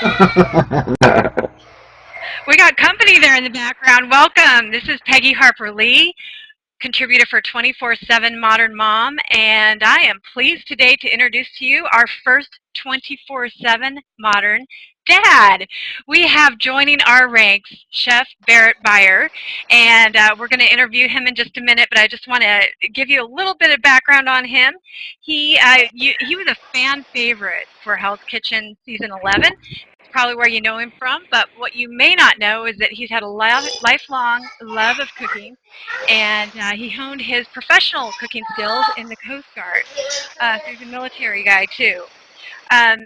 We got company there in the background. Welcome. This is Peggy Harper Lee, contributor for 24/7 Modern Mom, and I am pleased today to introduce to you our first 24/7 Modern Dad. We have joining our ranks Chef Barret Beyer, and we're going to interview him in just a minute. But I just want to give you a little bit of background on him. He was a fan favorite for Hell's Kitchen season 11. Probably where you know him from, but what you may not know is that he's had a lifelong love of cooking, and he honed his professional cooking skills in the Coast Guard. So he's a military guy too.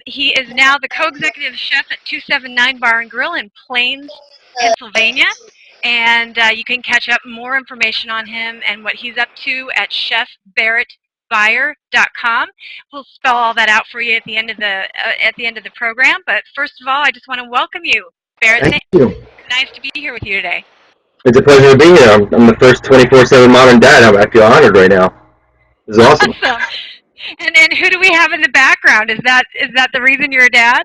He is now the co-executive chef at 279 Bar and Grill in Plains, Pennsylvania, and you can catch up more information on him and what he's up to at chefbarretbeyer.com. We'll spell all that out for you at the end of the program. But first of all, I just want to welcome you, Barret. Thank you. Nice to be here with you today. It's a pleasure to be here. I'm the first 24/7 modern dad. I feel honored right now. This is awesome. Awesome. And who do we have in the background? Is that the reason you're a dad?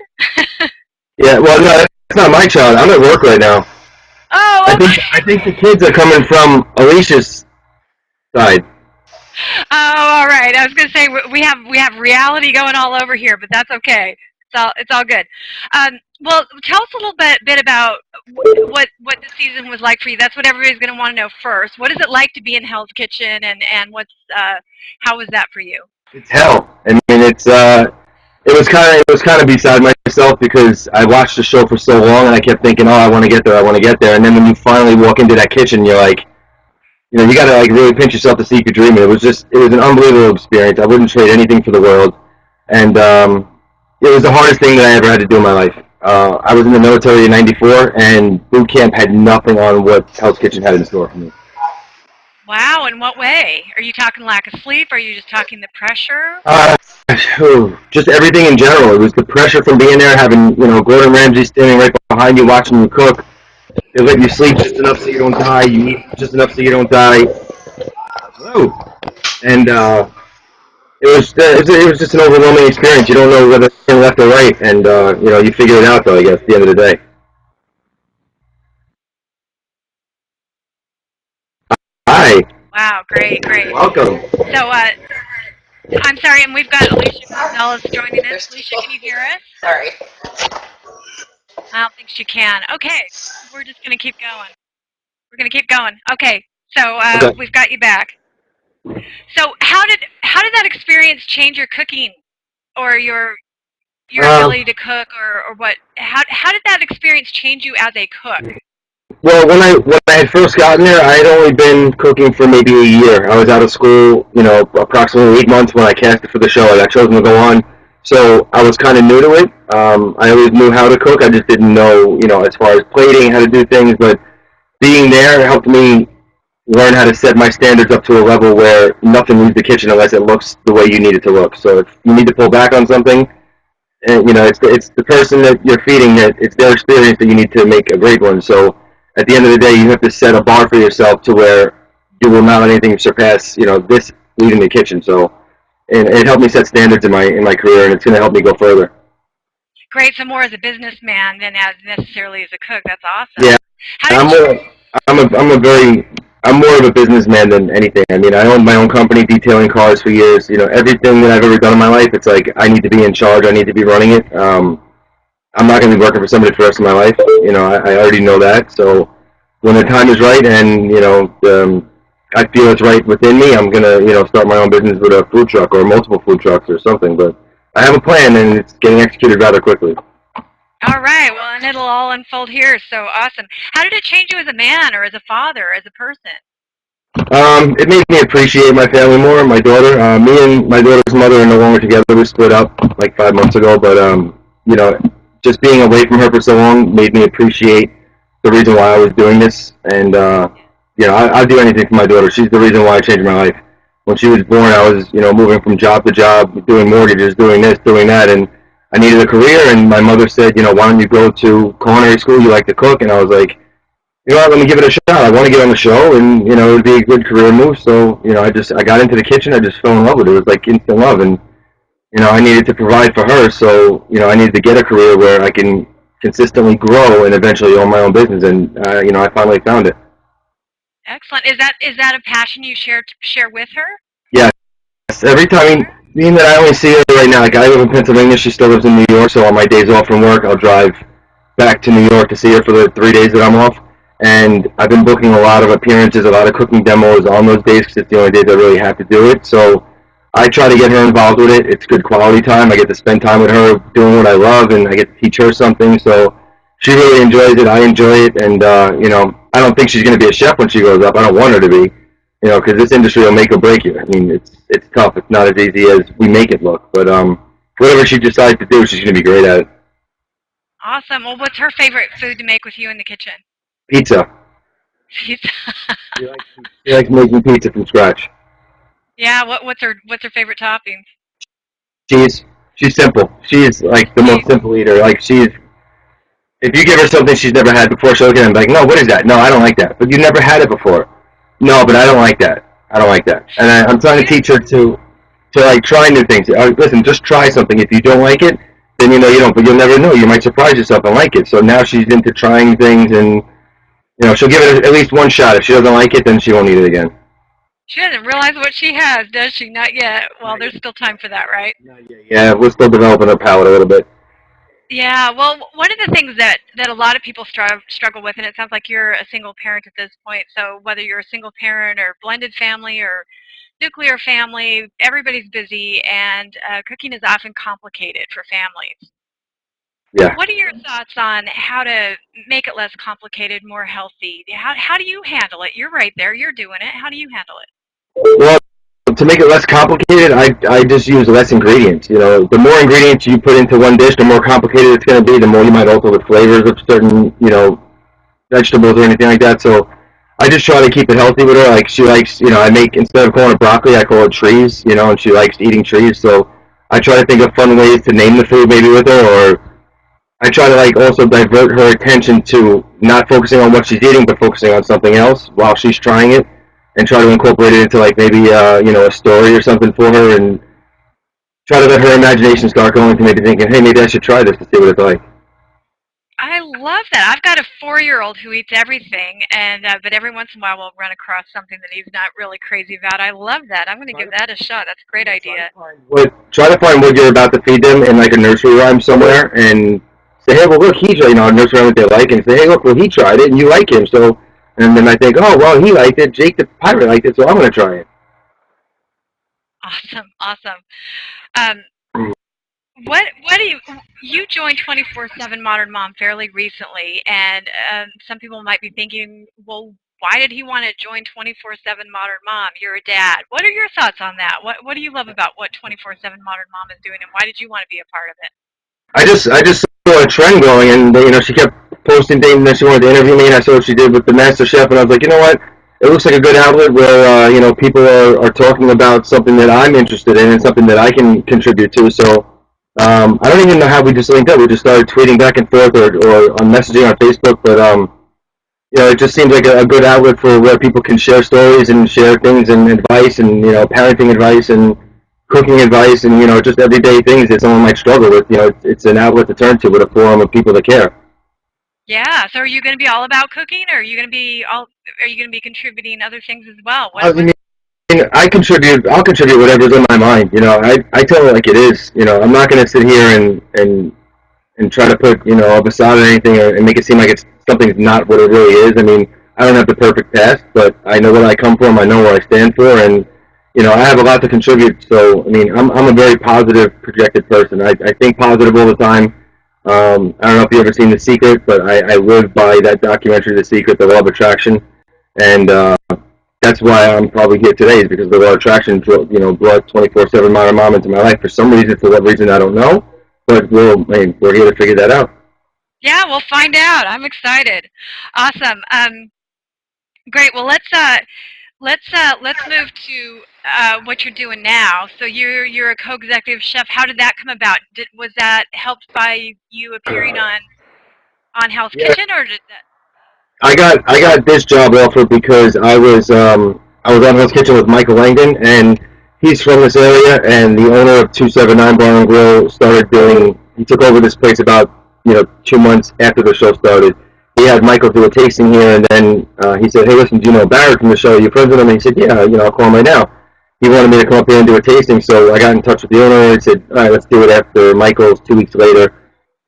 Yeah, well, no, that's not my child. I'm at work right now. Oh, okay. I think the kids are coming from Alicia's side. Oh, all right. I was going to say we have reality going all over here, but that's okay. It's all good. Well, tell us a little bit about what the season was like for you. That's what everybody's going to want to know first. What is it like to be in Hell's Kitchen, and how was that for you? It's hell. I mean, it was kind of beside myself because I watched the show for so long and I kept thinking, oh, I want to get there. And then when you finally walk into that kitchen, you're like, you got to like really pinch yourself to see if you're dreaming. It was an unbelievable experience. I wouldn't trade anything for the world, and it was the hardest thing that I ever had to do in my life. I was in the military in '94, and boot camp had nothing on what Hell's Kitchen had in store for me. Wow, in what way? Are you talking lack of sleep? Are you just talking the pressure? Just everything in general. It was the pressure from being there, having Gordon Ramsay standing right behind you, watching you cook. They let you sleep just enough so you don't die. You eat just enough so you don't die. Whoa. And it was just an overwhelming experience. You don't know whether to turn left or right, and you figure it out though. I guess at the end of the day. Hi. Wow, great. Welcome. So, I'm sorry, and we've got Alicia Gonzalez joining us. Alicia, can you hear us? Sorry. I don't think she can. Okay, we're just going to keep going. Okay, so We've got you back. So how did that experience change your cooking, or your ability to cook, or what? How did that experience change you as a cook? Well, when I had first gotten there, I had only been cooking for maybe a year. I was out of school, approximately 8 months when I casted for the show. I got chosen to go on, so I was kind of new to it. I always knew how to cook. I just didn't know, as far as plating, how to do things. But being there helped me learn how to set my standards up to a level where nothing leaves the kitchen unless it looks the way you need it to look. So if you need to pull back on something, and it's the person that you're feeding, that it's their experience that you need to make a great one. So at the end of the day, you have to set a bar for yourself to where you will not let anything surpass, this leaving the kitchen. So, and it helped me set standards in my career, and it's going to help me go further. Great. So more as a businessman than as necessarily as a cook. That's awesome. Yeah, I'm more of a businessman than anything. I mean, I owned my own company, detailing cars for years. Everything that I've ever done in my life, it's like I need to be in charge. I need to be running it. I'm not going to be working for somebody for the rest of my life. I already know that. So when the time is right and, I feel it's right within me, I'm going to, start my own business with a food truck or multiple food trucks or something. But I have a plan, and it's getting executed rather quickly. All right. Well, and it'll all unfold here. So awesome. How did it change you as a man, or as a father, as a person? It made me appreciate my family more. My daughter, me and my daughter's mother are no longer together. We split up like 5 months ago. But just being away from her for so long made me appreciate the reason why I was doing this. And I'd do anything for my daughter. She's the reason why I changed my life. When she was born, I was moving from job to job, doing mortgages, doing this, doing that, and I needed a career. And my mother said, why don't you go to culinary school? You like to cook. And I was like, let me give it a shot. I want to get on the show, and it would be a good career move. So I got into the kitchen. I just fell in love with it. It was like instant love, and I needed to provide for her. So I needed to get a career where I can consistently grow and eventually own my own business. And I finally found it. Excellent. Is that a passion you share with her? Yes. Every time, being that I only see her right now, like I live in Pennsylvania, she still lives in New York. So on my days off from work, I'll drive back to New York to see her for the 3 days that I'm off. And I've been booking a lot of appearances, a lot of cooking demos on those days because it's the only days I really have to do it. So I try to get her involved with it. It's good quality time. I get to spend time with her doing what I love, and I get to teach her something. So she really enjoys it. I enjoy it, and I don't think she's going to be a chef when she grows up. I don't want her to be, because this industry will make or break you. I mean, it's tough. It's not as easy as we make it look. But whatever she decides to do, she's going to be great at it. Awesome. Well, what's her favorite food to make with you in the kitchen? Pizza. Pizza. She likes making pizza from scratch. Yeah. What's her favorite topping? She's simple. She's like the most simple eater. Like if you give her something she's never had before, she'll look at it and be like, no, what is that? No, I don't like that. But you never had it before. No, but I don't like that. I don't like that. And I'm trying to teach her to like try new things. Listen, just try something. If you don't like it, then you don't. But you'll never know. You might surprise yourself and like it. So now she's into trying things, and she'll give it at least one shot. If she doesn't like it, then she won't eat it again. She doesn't realize what she has, does she? Not yet. Well, there's still time for that, right? Not yet. Yeah, we're still developing her palate a little bit. Yeah, well, one of the things that a lot of people struggle with, and it sounds like you're a single parent at this point, so whether you're a single parent or blended family or nuclear family, everybody's busy, and cooking is often complicated for families. Yeah. What are your thoughts on how to make it less complicated, more healthy? How do you handle it? You're right there. You're doing it. How do you handle it? Well, to make it less complicated, I just use less ingredients. The more ingredients you put into one dish, the more complicated it's going to be. The more you might alter the flavors of certain, vegetables or anything like that. So I just try to keep it healthy with her. Like she likes, I make instead of calling it broccoli, I call it trees. And she likes eating trees. So I try to think of fun ways to name the food maybe with her, or I try to like also divert her attention to not focusing on what she's eating, but focusing on something else while she's trying it, and try to incorporate it into like maybe a story or something for her, and try to let her imagination start going to maybe thinking, hey, maybe I should try this to see what it's like. I love that. I've got a 4-year-old who eats everything, and but every once in a while we'll run across something that he's not really crazy about. I love that. I'm going to give that a shot. That's a great idea. Try to find what you're about to feed them in like a nursery rhyme somewhere, and say, hey, well, look, he tried, a nursery rhyme that they like, and say, hey, look, well, he tried it, and you like him, so, and then I think, oh, well, he liked it, Jake the pirate liked it, so I'm going to try it. Awesome, awesome. Um, what do you joined 24/7 Modern Mom fairly recently, and some people might be thinking, well, why did he want to join 24/7 Modern Mom? You're a dad. What are your thoughts on that? What do you love about what 24/7 Modern Mom is doing, and why did you want to be a part of it? I just saw a trend going, and she kept posting things, and then she wanted to interview me, and I saw what she did with the Master Chef, and I was like, you know what? It looks like a good outlet where people are talking about something that I'm interested in and something that I can contribute to. So I don't even know how we just linked up. We just started tweeting back and forth or on messaging on Facebook, but it just seems like a good outlet for where people can share stories and share things and advice and parenting advice and cooking advice and just everyday things that someone might struggle with. It's an outlet to turn to with a forum of people that care. Yeah. So are you going to be all about cooking, or are you going to be contributing other things as well? I contribute. I'll contribute whatever's in my mind. I tell it like it is. I'm not going to sit here and try to put a facade or anything and make it seem like it's something's not what it really is. I mean, I don't have the perfect past, but I know what I come from. I know where I stand for, and I have a lot to contribute. So I mean, I'm a very positive, projected person. I think positive all the time. I don't know if you've ever seen The Secret, but I live by that documentary, The Secret, The Law of Attraction, and that's why I'm probably here today, is because the Law of Attraction, brought 24/7 Modern Mom into my life. For some reason, for what reason, I don't know, but we're here to figure that out. Yeah, we'll find out. I'm excited. Awesome. Great. Well, let's move to what you're doing now. So you're a co-executive chef. How did that come about? Was that helped by you appearing on Hell's Kitchen, or did that? I got this job offer because I was on Hell's Kitchen with Michael Langdon, and he's from this area, and the owner of 279 Bar and Grill started doing. He took over this place about 2 months after the show started. He had Michael do a tasting here, and then he said, "Hey, listen, do you know Barret from the show? Are you friends with him?" And he said, "Yeah, I'll call him right now." He wanted me to come up here and do a tasting, so I got in touch with the owner and said, "All right, let's do it after Michael's 2 weeks later."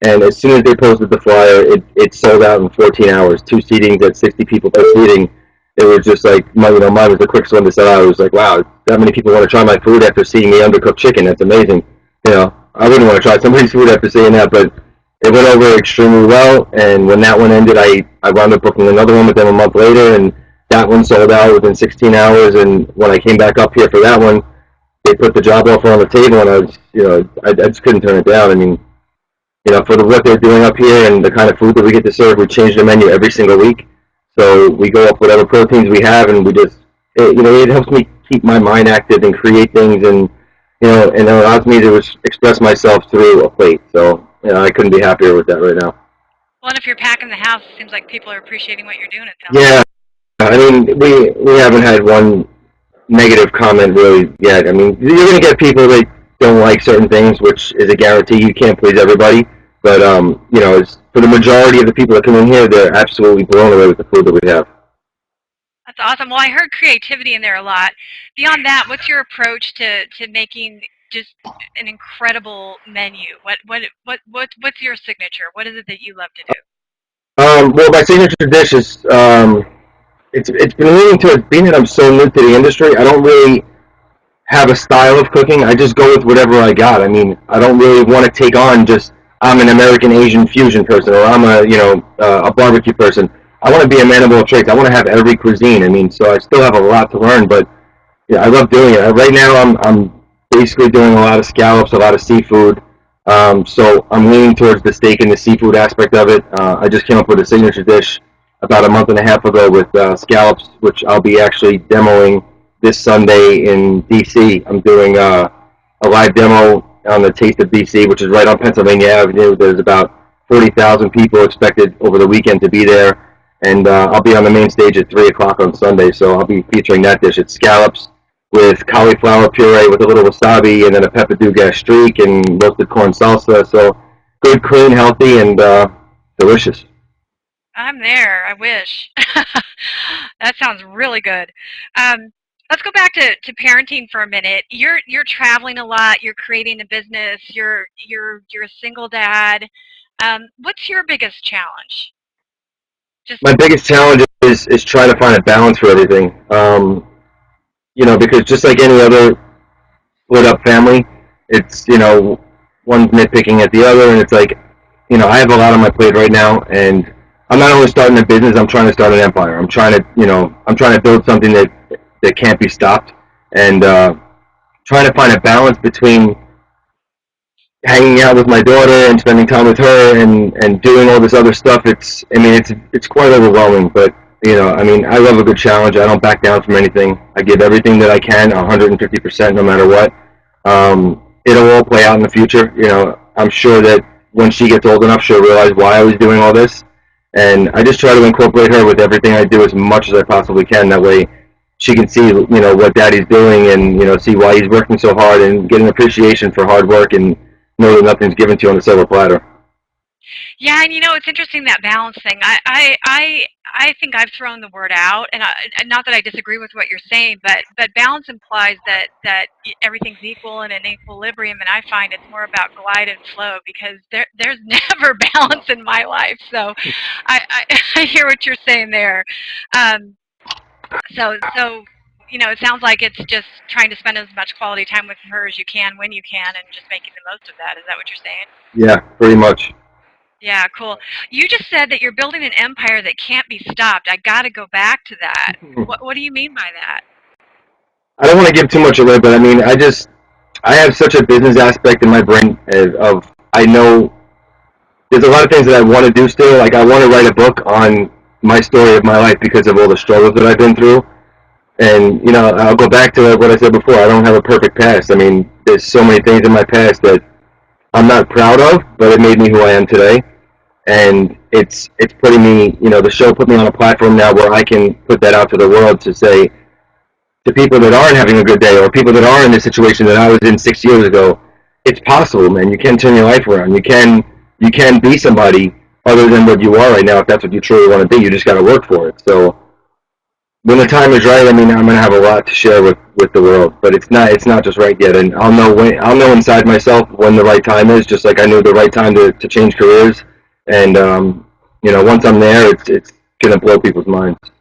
And as soon as they posted the flyer, it sold out in 14 hours. Two seatings at 60 people per seating. It was just like, mine was the quickest one to sell out. I was like, wow, that many people want to try my food after seeing me undercooked chicken. That's amazing. I wouldn't want to try somebody's food after seeing that, but it went over extremely well. And when that one ended, I wound up booking another one with them a month later, and that one sold out within 16 hours. And when I came back up here for that one, they put the job offer on the table, and I was, I just couldn't turn it down. I mean, for what they're doing up here and the kind of food that we get to serve, we change the menu every single week. So we go up whatever proteins we have, and we just, it helps me keep my mind active and create things, and and it allows me to express myself through a plate. So I couldn't be happier with that right now. Well, and if you're packing the house, it seems like people are appreciating what you're doing. It sounds Yeah, I mean, we haven't had one negative comment really yet. I mean, you're gonna get people that don't like certain things, which is a guarantee. You can't please everybody, but it's, for the majority of the people that come in here, they're absolutely blown away with the food that we have. That's awesome. Well, I heard creativity in there a lot. Beyond that, what's your approach to making just an incredible menu? What's your signature? What is it that you love to do? Well, my signature dish is it's been leaning towards, being that I'm so new to the industry. I don't really have a style of cooking. I just go with whatever I got. I mean, I don't really want to take on just, I'm an American Asian fusion person, or I'm a barbecue person. I want to be a man of all trades. I want to have every cuisine. I mean, so I still have a lot to learn, but yeah, I love doing it. Right now, I'm basically doing a lot of scallops, a lot of seafood. So I'm leaning towards the steak and the seafood aspect of it. I just came up with a signature dish about a month and a half ago with scallops, which I'll be actually demoing this Sunday in DC. I'm doing a live demo on the Taste of DC, which is right on Pennsylvania Avenue. There's about 40,000 people expected over the weekend to be there, and I'll be on the main stage at 3 o'clock on Sunday, so I'll be featuring that dish. It's scallops with cauliflower puree with a little wasabi and then a pepper dugas streak and roasted corn salsa. So good, clean, healthy, and delicious. I'm there. I wish. That sounds really good. Um, let's go back to parenting for a minute. You're traveling a lot. You're creating a business. You're a single dad. What's your biggest challenge? Just My biggest challenge is trying to find a balance for everything. Because just like any other split up family, it's, one's nitpicking at the other, and it's like, I have a lot on my plate right now, and I'm not only starting a business, I'm trying to start an empire. I'm trying to build something that can't be stopped, and trying to find a balance between hanging out with my daughter and spending time with her and doing all this other stuff. It's quite overwhelming, but I love a good challenge. I don't back down from anything. I give everything that I can, 150%, no matter what. It'll all play out in the future. I'm sure that when she gets old enough, she'll realize why I was doing all this. And I just try to incorporate her with everything I do as much as I possibly can. That way she can see, what daddy's doing, and, see why he's working so hard, and get an appreciation for hard work, and know that nothing's given to you on a silver platter. yeah, and it's interesting, that balance thing. I think I've thrown the word out, and not that I disagree with what you're saying, but balance implies that everything's equal and in equilibrium, and I find it's more about glide and flow, because there's never balance in my life. So I hear what you're saying there. Um, so it sounds like it's just trying to spend as much quality time with her as you can when you can, and just making the most of that. Is that what you're saying? Yeah, pretty much. Yeah, cool. You just said that you're building an empire that can't be stopped. I got to go back to that. What do you mean by that? I don't want to give too much away, but I have such a business aspect in my brain of, I know there's a lot of things that I want to do still. Like, I want to write a book on my story of my life because of all the struggles that I've been through. And, I'll go back to what I said before. I don't have a perfect past. I mean, there's so many things in my past that I'm not proud of, but it made me who I am today. And it's putting me, the show put me on a platform now where I can put that out to the world, to say to people that aren't having a good day, or people that are in the situation that I was in 6 years ago, it's possible, man. You can turn your life around. You can you can be somebody other than what you are right now if that's what you truly want to be. You just got to work for it. So when the time is right, I mean, I'm gonna have a lot to share with the world, but it's not just right yet, and I'll know inside myself when the right time is, just like I knew the right time to change careers, and once I'm there, it's gonna blow people's minds. Do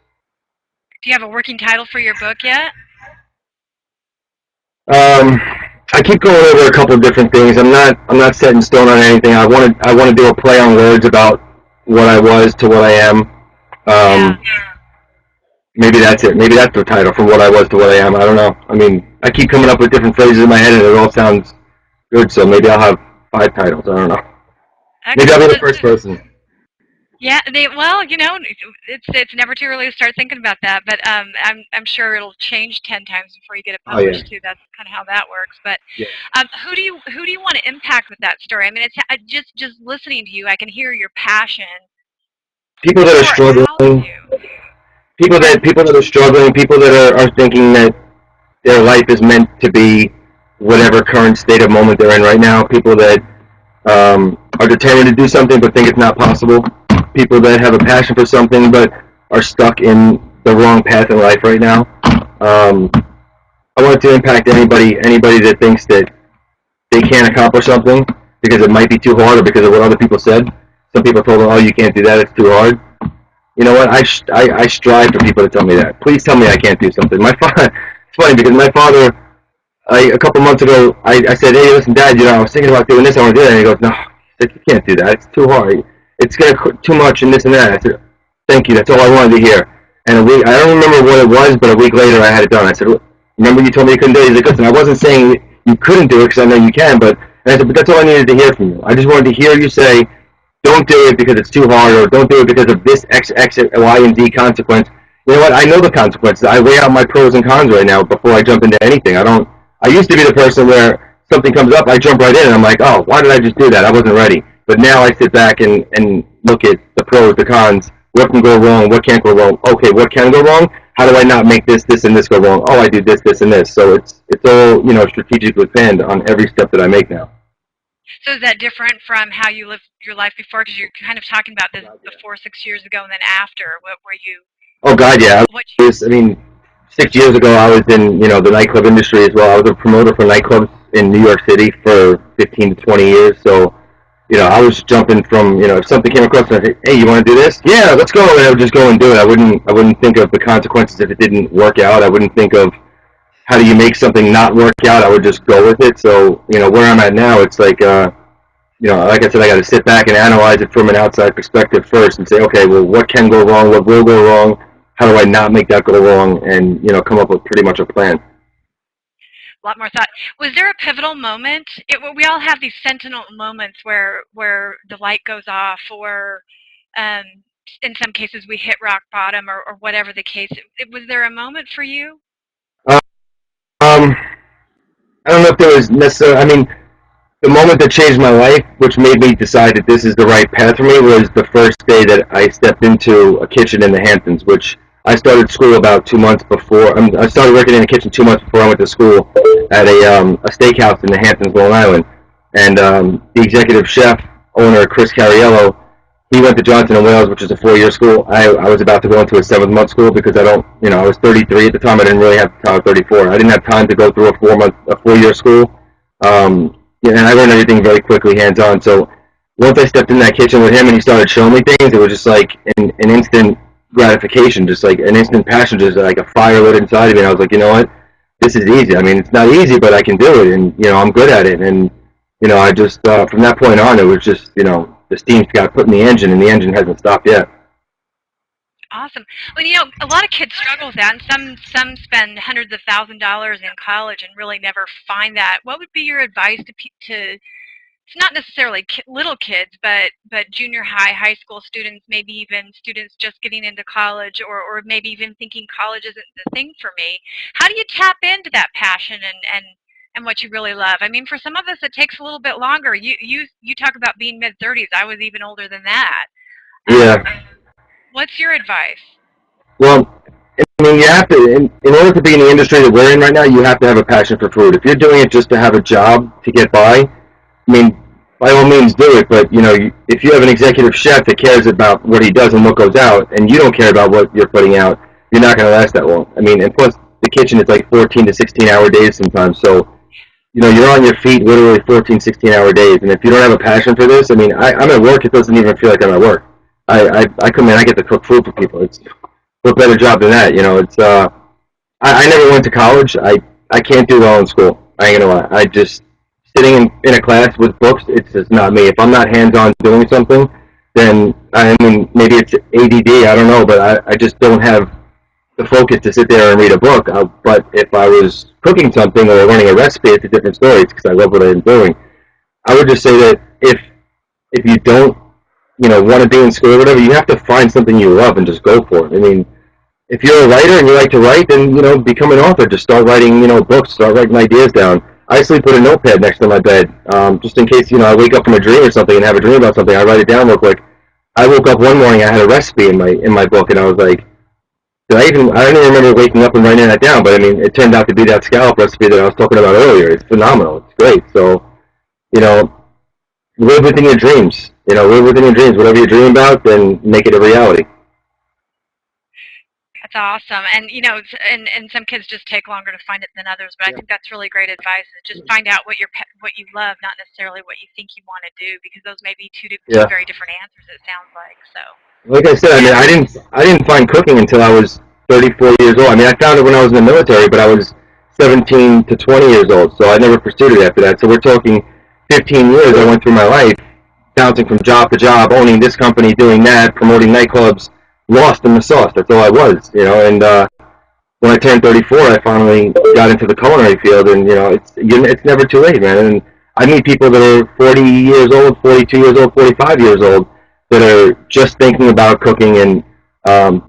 you have a working title for your book yet? Um, I keep going over a couple of different things. I'm not set in stone on anything. I want to do a play on words about what I was to what I am. Yeah. Um, Maybe that's it. Maybe that's the title, from what I was to what I am. I don't know. I mean, I keep coming up with different phrases in my head, and it all sounds good. So maybe I'll have 5 titles. I don't know. Maybe I'll Excellent. be the So, first person. yeah, well, it's never too early to start thinking about that, but I'm sure it'll change 10 times before you get it Oh yeah, published too. That's kind of how that works. But yeah. who do you want to impact with that story? I mean, it's just listening to you, I can hear your passion People that are pour out of struggling, you. Pardon? people that are struggling, people that are thinking that their life is meant to be whatever current state of moment they're in right now. People that are determined to do something but think it's not possible. People that have a passion for something but are stuck in the wrong path in life right now. Um, I want it to impact anybody that thinks that they can't accomplish something because it might be too hard or because of what other people said. Some people told them, "Oh, you can't do that; it's too hard." You know what? I strive for people to tell me that. Please tell me I can't do something. My father. It's funny because my father, a couple months ago, I said, "Hey, listen, Dad, I was thinking about doing this. I want to do that." And he goes, "No, you can't do that. It's too hard. It's gonna too much and this and that." I said, "Thank you. That's all I wanted to hear." And I don't remember what it was, but a week later I had it done. I said, "Remember you told me you couldn't do it?" He's like, "Listen, I wasn't saying you couldn't do it because I know you can, but," and I said, "But that's all I needed to hear from you. I just wanted to hear you say, don't do it because it's too hard, or don't do it because of this X, Y, and Z consequence." You know what? I know the consequences. I weigh out my pros and cons right now before I jump into anything. I don't. I used to be the person where something comes up, I jump right in, and I'm like, "Oh, why did I just do that? I wasn't ready." But now I sit back and look at the pros, the cons, what can go wrong, what can't go wrong. Okay, what can go wrong? How do I not make this, and this go wrong? Oh, I do this, and this. So it's all strategically planned on every step that I make now. So is that different from how you lived your life before? Because you're kind of talking about this before 6 years ago and then after. What were you? Oh God, yeah. What? I mean, 6 years ago, I was in the nightclub industry as well. I was a promoter for nightclubs in New York City for 15 to 20 years. So I was jumping from if something came across and I said, "Hey, you want to do this? Yeah, let's go." And I would just go and do it. I wouldn't think of the consequences if it didn't work out. I wouldn't think of how do you make something not work out. I would just go with it. So where I'm at now, it's like like I said, I got to sit back and analyze it from an outside perspective first and say, okay, well, what can go wrong? What will go wrong? How do I not make that go wrong? And come up with pretty much a plan. A lot more thought. Was there a pivotal moment? We all have these sentinel moments where the light goes off, or um, in some cases we hit rock bottom, or whatever the case. Was there a moment for you? Um, I don't know if there was necessarily. I mean, the moment that changed my life, which made me decide that this is the right path for me, was the first day that I stepped into a kitchen in the Hamptons, which I started school about 2 months before. I started working in the kitchen 2 months before I went to school at a steakhouse in the Hamptons, Long Island. And the executive chef, owner, Chris Cariello, he went to Johnson and Wales, which is a 4-year school. I was about to go into a 7-month school because I was 33 at the time. I didn't really have time. I was 34. I didn't have time to go through a 4-year school. And I learned everything very quickly, hands on. So once I stepped in that kitchen with him and he started showing me things, it was just like an instant gratification, just like an instant passion, just like a fire lit inside of me. And I was like, you know what? This is easy. I mean, it's not easy, but I can do it, and I'm good at it. And I just from that point on, it was just the steam's got put in the engine, and the engine hasn't stopped yet. Awesome. Well, a lot of kids struggle with that, and some spend hundreds of $1,000s in college and really never find that. What would be your advice to it's not necessarily little kids, but junior high, high school students, maybe even students just getting into college, or maybe even thinking college isn't the thing for me? How do you tap into that passion and what you really love? I mean, for some of us, it takes a little bit longer. You talk about being mid-30s. I was even older than that. Yeah. What's your advice? Well, I mean, you have to, in order to be in the industry that we're in right now, you have to have a passion for food. If you're doing it just to have a job to get by, I mean, by all means do it. But if you have an executive chef that cares about what he does and what goes out, and you don't care about what you're putting out, you're not going to last that long. I mean, and plus the kitchen is like 14 to 16-hour days sometimes. So you're on your feet literally 14, 16-hour days. And if you don't have a passion for this, I mean, I'm at work. It doesn't even feel like I'm at work. I come in, I get to cook food for people. It's what better job than that? It's I never went to college. I can't do well in school. I ain't gonna lie. I just sitting in a class with books. It's just not me. If I'm not hands on doing something, then I mean maybe it's ADD. I don't know, but I just don't have the focus to sit there and read a book. But if I was cooking something or learning a recipe, it's a different story. It's because I love what I'm doing. I would just say that if you don't want to be in school or whatever, you have to find something you love and just go for it. I mean, if you're a writer and you like to write, then become an author. Just start writing books. Start writing ideas down. I actually put a notepad next to my bed, just in case I wake up from a dream or something and have a dream about something. I write it down real quick. I woke up one morning. I had a recipe in my book, and I was like, I don't even remember waking up and writing that down. But I mean, it turned out to be that scallop recipe that I was talking about earlier. It's phenomenal. It's great. So you know, live within your dreams. Live within your dreams. Whatever you dream about, then make it a reality. That's awesome. And and some kids just take longer to find it than others, but I Yeah. think that's really great advice. Is just find out what you love, not necessarily what you think you want to do, because those may be two Yeah. very different answers. It sounds like so. Like I said, I mean, Yeah. I didn't find cooking until I was 34 years old. I mean, I found it when I was in the military, but I was 17 to 20 years old, so I never pursued it after that. So we're talking 15 years I went through my life bouncing from job to job, owning this company, doing that, promoting nightclubs, lost in the sauce. That's all I was. And when I turned 34, I finally got into the culinary field, and it's never too late, man. And I meet people that are 40 years old, 42 years old, 45 years old that are just thinking about cooking, and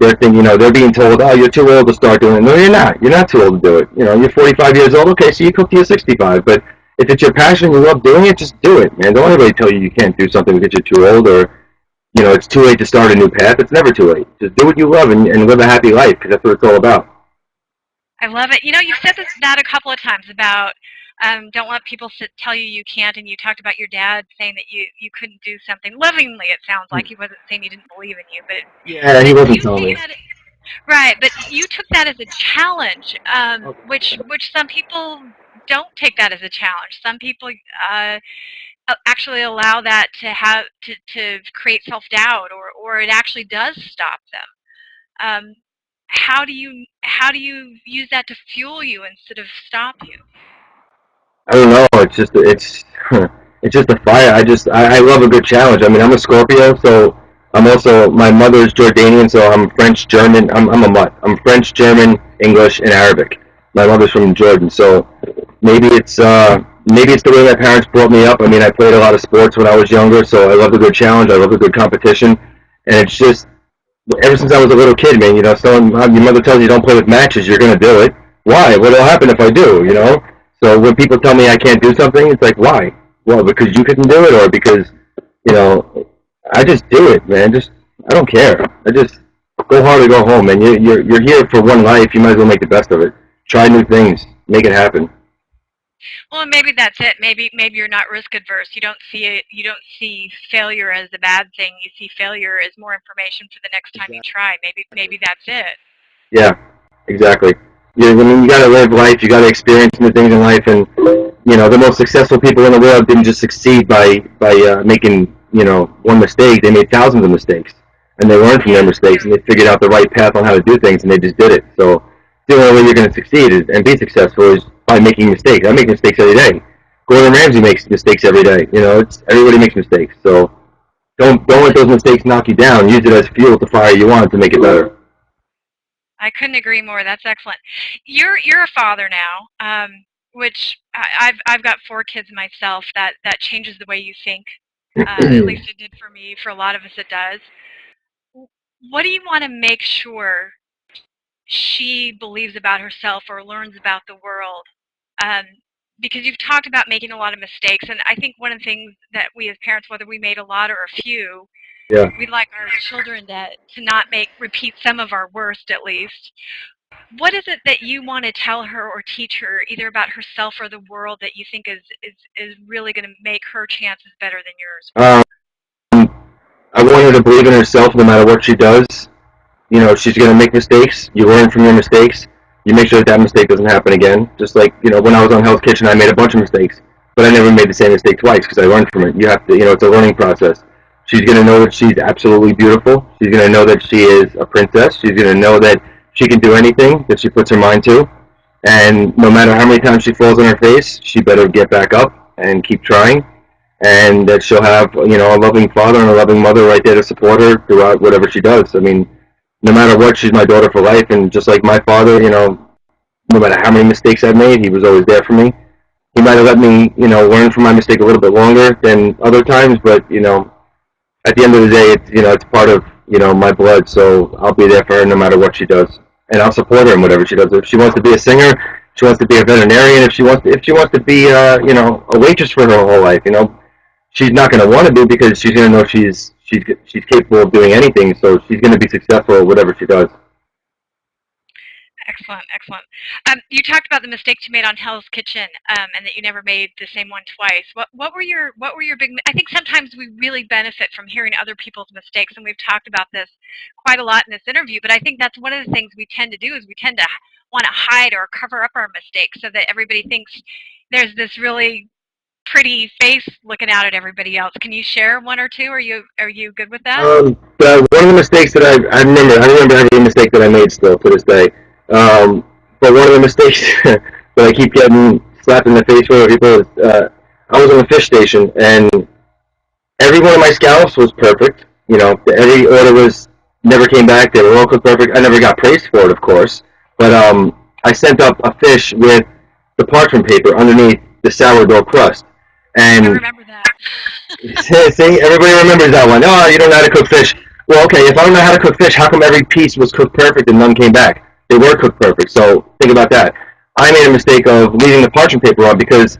they're thinking, they're being told, oh, you're too old to start doing it. No, you're not. You're not too old to do it. You're 45 years old. Okay, so you cook till you're 65, but if it's your passion, you love doing it, just do it, man. Don't anybody tell you can't do something because you're too old or it's too late to start a new path. It's never too late. Just do what you love and live a happy life because that's what it's all about. I love it. You've said that a couple of times about don't let people tell you you can't, and you talked about your dad saying that you couldn't do something lovingly. It sounds like he wasn't saying he didn't believe in you, Yeah, he but wasn't you telling see me. that right. But you took that as a challenge, which some people don't take that as a challenge. Some people actually allow that to create self doubt, or it actually does stop them. Um, how do you use that to fuel you instead of stop you? I don't know. It's just a fire. I love a good challenge. I mean, I'm a Scorpio, so I'm also my mother is Jordanian, so I'm French, German. I'm a mutt. I'm French, German, English, and Arabic. My mother's from Jordan, so maybe it's the way my parents brought me up. I mean, I played a lot of sports when I was younger, so I love a good challenge. I love a good competition, and it's just ever since I was a little kid, man. Your mother tells you don't play with matches, you're gonna do it. Why? What'll happen if I do? So when people tell me I can't do something, it's like why? Well, because you couldn't do it, or because you know I just do it, man. I don't care. I just go hard or go home, man. You're here for one life. You might as well make the best of it. Try new things. Make it happen. Well, maybe that's it. Maybe you're not risk adverse. You don't see it. You don't see failure as a bad thing. You see failure as more information for the next time you try. Maybe that's it. Yeah, exactly. I mean, you got to live life. You got to experience new things in life, and the most successful people in the world didn't just succeed by making one mistake. They made thousands of mistakes, and they learned from their Yeah. mistakes, and they figured out the right path on how to do things, and they just did it. So the only way you're going to succeed and be successful is by making mistakes. I make mistakes every day. Gordon Ramsay makes mistakes every day. It's everybody makes mistakes. So don't let those mistakes knock you down. Use it as fuel to fire you on to make it better. I couldn't agree more. That's excellent. You're a father now, which I've got 4 kids myself. That changes the way you think. At least it did for me. For a lot of us, it does. What do you want to make sure she believes about herself or learns about the world? Um, because you've talked about making a lot of mistakes, and I think one of the things that we as parents, whether we made a lot or a few, Yeah. we'd like our children to not repeat some of our worst at least. What is it that you want to tell her or teach her, either about herself or the world, that you think is really going to make her chances better than yours? I want her to believe in herself no matter what she does. You know, she's going to make mistakes. You learn from your mistakes. You make sure that that mistake doesn't happen again. Just like, you know, when I was on Hell's Kitchen, I made a bunch of mistakes, but I never made the same mistake twice because I learned from it. You have to, you know, it's a learning process. She's going to know that she's absolutely beautiful. She's going to know that she is a princess. She's going to know that she can do anything that she puts her mind to. And no matter how many times she falls on her face, she better get back up and keep trying. And that she'll have, you know, a loving father and a loving mother right there to support her throughout whatever she does. I mean, no matter what, she's my daughter for life. And just like my father, you know, no matter how many mistakes I've made, he was always there for me. He might have let me, you know, learn from my mistake a little bit longer than other times, but you know, at the end of the day, it's, you know, it's part of, you know, my blood. So I'll be there for her no matter what she does, and I'll support her in whatever she does. If she wants to be a singer, she wants to be a veterinarian. If she wants to be, you know, a waitress for her whole life, you know, she's not going to want to do because she's going to know she's capable of doing anything. So she's going to be successful at whatever she does. Excellent, excellent. You talked about the mistakes you made on Hell's Kitchen, and that you never made the same one twice. What were your big? I think sometimes we really benefit from hearing other people's mistakes, and we've talked about this quite a lot in this interview. But I think that's one of the things we tend to do is we tend to want to hide or cover up our mistakes so that everybody thinks there's this really pretty face looking out at everybody else. Can you share one or two? Are you good with that? One of the mistakes that I remember every mistake that I made still to this day. Um, but one of the mistakes that I keep getting slapped in the face with people is I was on a fish station and every one of my scallops was perfect. You know, every order was never came back. They were all cooked perfect. I never got praised for it, of course. But I sent up a fish with the parchment paper underneath the sourdough crust, I and remember that. see, everybody remembers that one. Oh, you don't know how to cook fish. Well, okay, if I don't know how to cook fish, how come every piece was cooked perfect and none came back? They were cooked perfect. So think about that. I made a mistake of leaving the parchment paper on because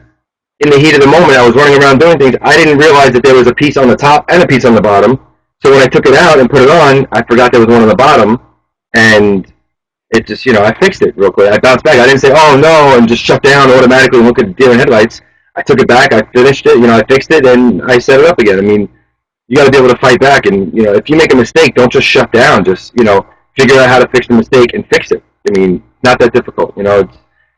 in the heat of the moment, I was running around doing things. I didn't realize that there was a piece on the top and a piece on the bottom. So when I took it out and put it on, I forgot there was one on the bottom, and it just, you know, I fixed it real quick. I bounced back. I didn't say, oh no, and just shut down automatically and look at deer in headlights. I took it back. I finished it. You know, I fixed it and I set it up again. I mean, you got to be able to fight back. And you know, if you make a mistake, don't just shut down. Just, you know, figure out how to fix the mistake and fix it. I mean, not that difficult. You know,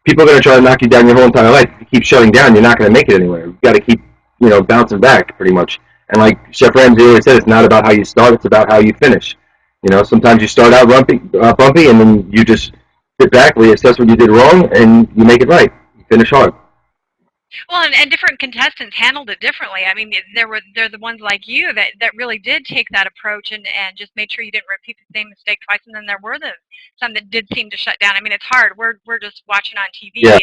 people are going to try to knock you down your whole entire life. If you keep shutting down, you're not going to make it anywhere. You got to keep, you know, bouncing back pretty much. And like Chef Ramsay always said, it's not about how you start; it's about how you finish. You know, sometimes you start out bumpy, and then you just sit back, reassess what you did wrong, and you make it right. You finish hard. Well, and different contestants handled it differently. I mean, they're the ones like you that really did take that approach and just made sure you didn't repeat the same mistake twice. And then there were some that did seem to shut down. I mean, it's hard. We're just watching on TV, Yeah.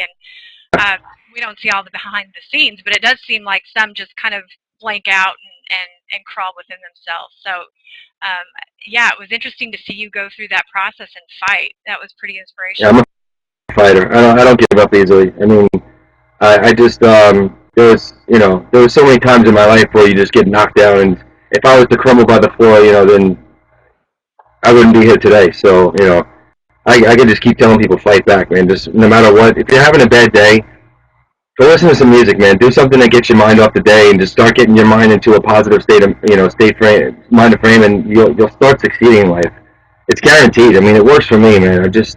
and we don't see all the behind the scenes. But it does seem like some just kind of blank out and crawl within themselves. So yeah, it was interesting to see you go through that process and fight. That was pretty Yeah, inspirational. I'm a fighter. I don't give up easily. I mean, I just there was so many times in my life where you just get knocked down, and if I was to crumble by the floor, you know, then I wouldn't be here today. So you know, I can just keep telling people fight back, man. Just no matter what, if you're having a bad day, go listen to some music, man. Do something that gets your mind off the day, and just start getting your mind into a positive state of, you know, state frame, mind of frame, and you'll start succeeding in life. It's guaranteed. I mean, it works for me, man. I just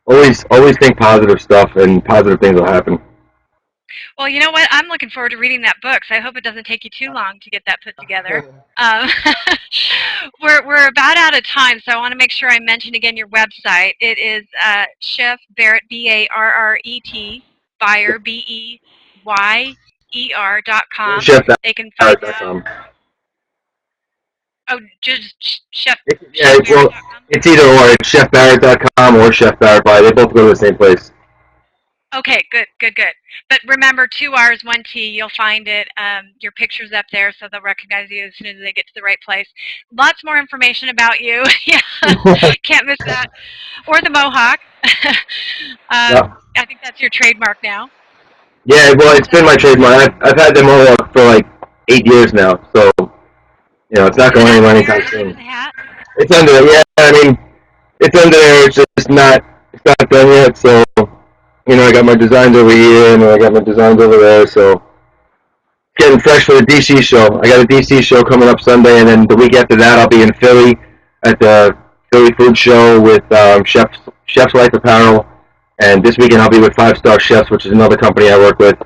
always think positive stuff, and positive things will happen. Well, you know what? I'm looking forward to reading that book, so I hope it doesn't take you too long to get that put together. Um, we're about out of time, so I want to make sure I mention again your website. It is Chef Barret, Barret, Beyer, Beyer.com. They can find that. Chef.com. Oh, just Chef Yeah, well, ChefBarret.com. it's either or. It's chefbarrett.com or Chef Barrett Beyer. They both go to the same place. Okay, good, good, good. But remember, 2 R's, 1 T. You'll find it. Your picture's up there, so they'll recognize you as soon as they get to the right place. Lots more information about you. Yeah, can't miss that. Or the mohawk. Yeah. I think that's your trademark now. Yeah, well, it's been my trademark. I've had them all for like 8 years now, so you know it's not Is it going under anywhere there? anytime Is it under soon. the hat? It's under there. Yeah, I mean, it's under there. It's just not. It's not done yet, so I got my designs over here and I got my designs over there, so getting fresh for the DC show. I got a DC show coming up Sunday, and then the week after that, I'll be in Philly at the Philly Food Show with Chef's Life Apparel, and this weekend I'll be with Five Star Chefs, which is another company I work with.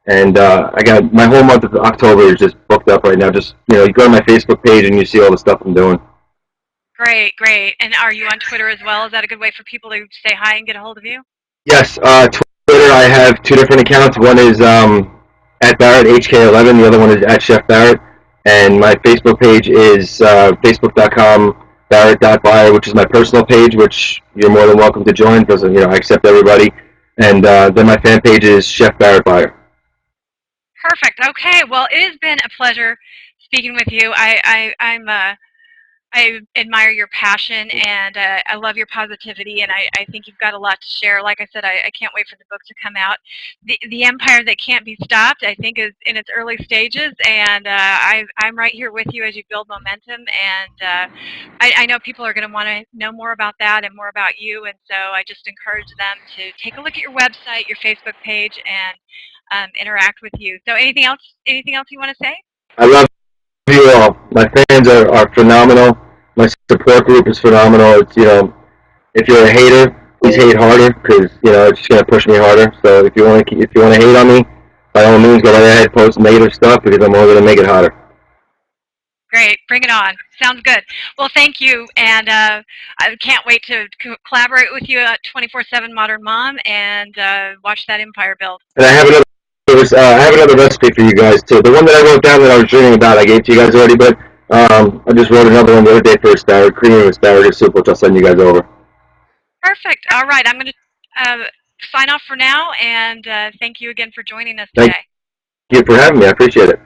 And I got my whole month of October is just booked up right now. Just you go to my Facebook page and you see all the stuff I'm doing. Great, great. And are you on Twitter as well? Is that a good way for people to say hi and get a hold of you? Yes, Twitter. I have two different accounts. One is at Barret HK11. The other one is at Chef Barret. And my Facebook page is facebook.com Barret.Beyer, which is my personal page, which you're more than welcome to join because I accept everybody. And then my fan page is Chef Barret Beyer. Perfect. Okay. Well, it has been a pleasure speaking with you. I admire your passion, and I love your positivity, and I think you've got a lot to share. Like I said, I can't wait for the book to come out. The Empire That Can't Be Stopped, I think, is in its early stages, and I'm right here with you as you build momentum, and I know people are going to want to know more about that and more about you, and so I just encourage them to take a look at your website, your Facebook page, and interact with you. So anything else you want to say? I love you all. My fans are phenomenal. My support group is phenomenal. It's if you're a hater, please hate harder because it's just gonna push me harder. So if you want to hate on me, by all means, go right ahead, post negative stuff because I'm only gonna make it hotter. Great, bring it on. Sounds good. Well, thank you, and I can't wait to collaborate with you at 24/7 Modern Mom and watch that empire build. And I have another recipe for you guys too. The one that I wrote down that I was dreaming about, I gave to you guys already, but I just wrote another one the other day for creamy asparagus soup, which I'll send you guys over. Perfect. All right, I'm going to sign off for now, and thank you again for joining us Thank today. you for having me. I appreciate it.